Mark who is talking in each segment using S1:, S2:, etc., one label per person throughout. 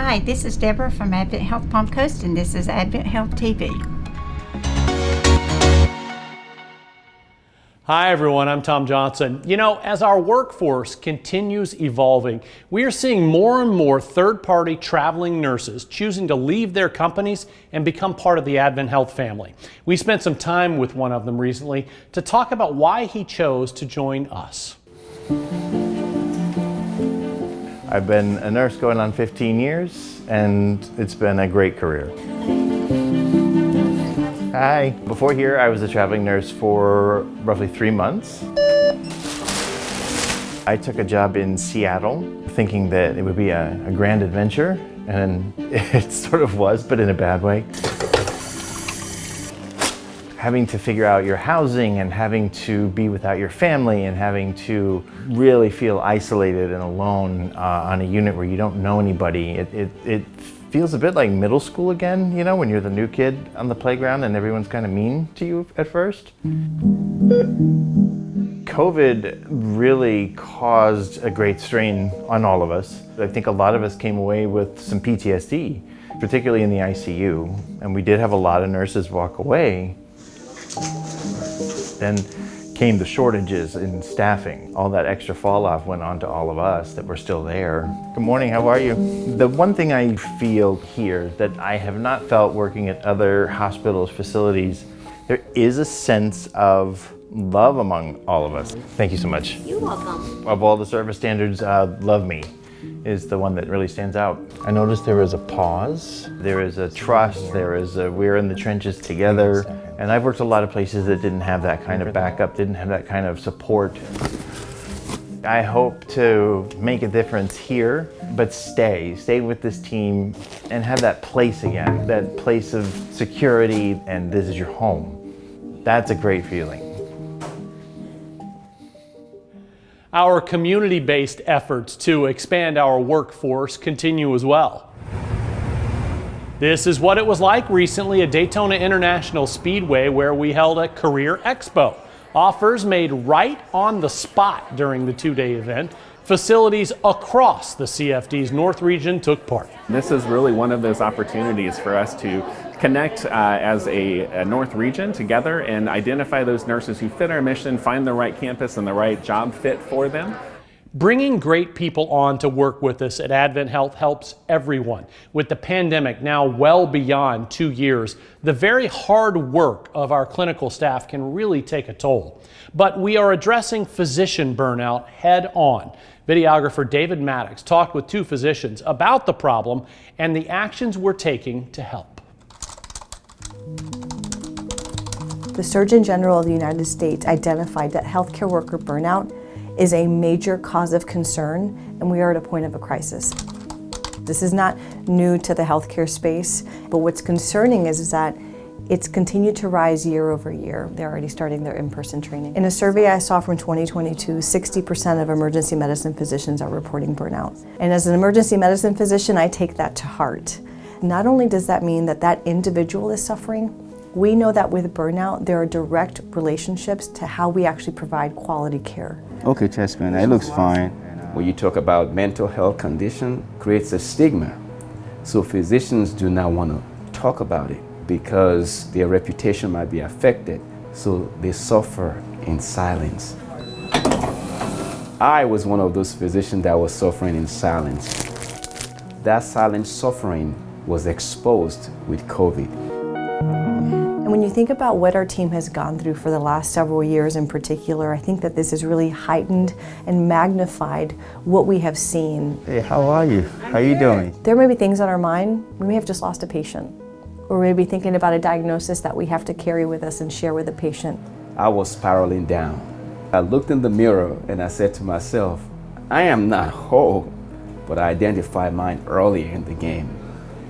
S1: Hi, this is Deborah from AdventHealth Palm Coast, and this is AdventHealth TV.
S2: Hi everyone, I'm Tom Johnson. You know, as our workforce continues evolving, we are seeing more and more third-party traveling nurses choosing to leave their companies and become part of the AdventHealth family. We spent some time with one of them recently to talk about why he chose to join us.
S3: I've been a nurse going on 15 years, and it's been a great career. Hi. Before here, I was a traveling nurse for roughly 3 months. I took a job in Seattle, thinking that it would be a grand adventure, and it sort of was, but in a bad way. Having to figure out your housing and having to be without your family and having to really feel isolated and alone on a unit where you don't know anybody. It feels a bit like middle school again, you know, when you're the new kid on the playground and everyone's kind of mean to you at first. COVID really caused a great strain on all of us. I think a lot of us came away with some PTSD, particularly in the ICU, and we did have a lot of nurses walk away. Then came the shortages in staffing. All that extra fall off went on to all of us that were still there. Good morning, how are you? The one thing I feel here that I have not felt working at other hospitals, facilities, there is a sense of love among all of us. Thank you so much.
S4: You're welcome.
S3: Of all the service standards, Love Me is the one that really stands out. I noticed there is a pause, there is a trust, there is a we're in the trenches together. And I've worked a lot of places that didn't have that kind of backup, didn't have that kind of support. I hope to make a difference here, but stay with this team and have that place again, that place of security, and this is your home. That's a great feeling.
S2: Our community-based efforts to expand our workforce continue as well. This is what it was like recently at Daytona International Speedway, where we held a career expo. Offers made right on the spot during the two-day event. Facilities across the CFD's North region took part.
S5: This is really one of those opportunities for us to connect as a North region together and identify those nurses who fit our mission, find the right campus and the right job fit for them.
S2: Bringing great people on to work with us at AdventHealth helps everyone. With the pandemic now well beyond 2 years, the very hard work of our clinical staff can really take a toll. But we are addressing physician burnout head on. Videographer David Maddox talked with 2 physicians about the problem and the actions we're taking to help.
S6: The Surgeon General of the United States identified that healthcare worker burnout is a major cause of concern, and we are at a point of a crisis. This is not new to the healthcare space, but what's concerning is that it's continued to rise year over year. They're already starting their in-person training. In a survey I saw from 2022, 60% of emergency medicine physicians are reporting burnout. And as an emergency medicine physician, I take that to heart. Not only does that mean that that individual is suffering, we know that with burnout, there are direct relationships to how we actually provide quality care.
S7: Okay, chest pain, that looks fine. When you talk about mental health condition, creates a stigma. So physicians do not want to talk about it because their reputation might be affected. So they suffer in silence. I was one of those physicians that was suffering in silence. That silent suffering was exposed with COVID.
S6: And when you think about what our team has gone through for the last several years in particular, I think that this has really heightened and magnified what we have seen.
S7: Hey, how are you? How are you doing?
S6: There may be things on our mind. We may have just lost a patient, or we may be thinking about a diagnosis that we have to carry with us and share with the patient.
S7: I was spiraling down. I looked in the mirror and I said to myself, I am not whole, but I identified mine earlier in the game,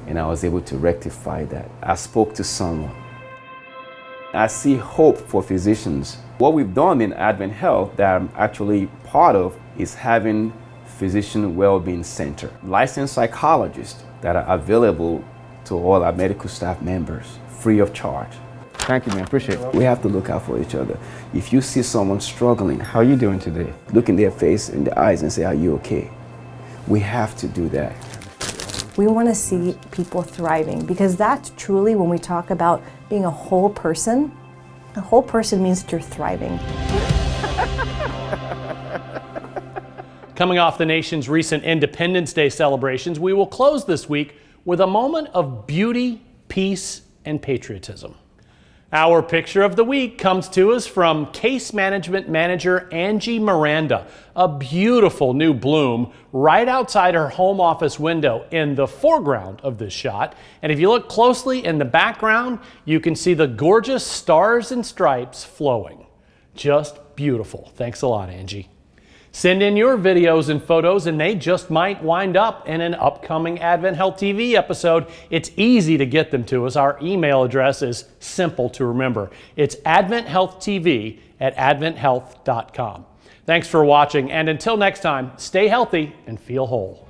S7: and I was able to rectify that. I spoke to someone. I see hope for physicians. What we've done in AdventHealth that I'm actually part of is having physician well-being center, licensed psychologists that are available to all our medical staff members, free of charge.
S8: Thank you, man. Appreciate it.
S7: We have to look out for each other. If you see someone struggling,
S8: How are you doing today?
S7: look in their face, in the eyes, and say, "Are you okay?" We have to do that.
S6: We want to see people thriving, because that's truly, when we talk about being a whole person means that you're thriving.
S2: Coming off the nation's recent Independence Day celebrations, we will close this week with a moment of beauty, peace, and patriotism. Our picture of the week comes to us from Case Management Manager Angie Miranda, a beautiful new bloom right outside her home office window in the foreground of this shot. And if you look closely in the background, you can see the gorgeous stars and stripes flowing. Just beautiful. Thanks a lot, Angie. Send in your videos and photos, and they just might wind up in an upcoming AdventHealth TV episode. It's easy to get them to us. Our email address is simple to remember. It's AdventHealthTV@adventhealth.com. Thanks for watching, and until next time, stay healthy and feel whole.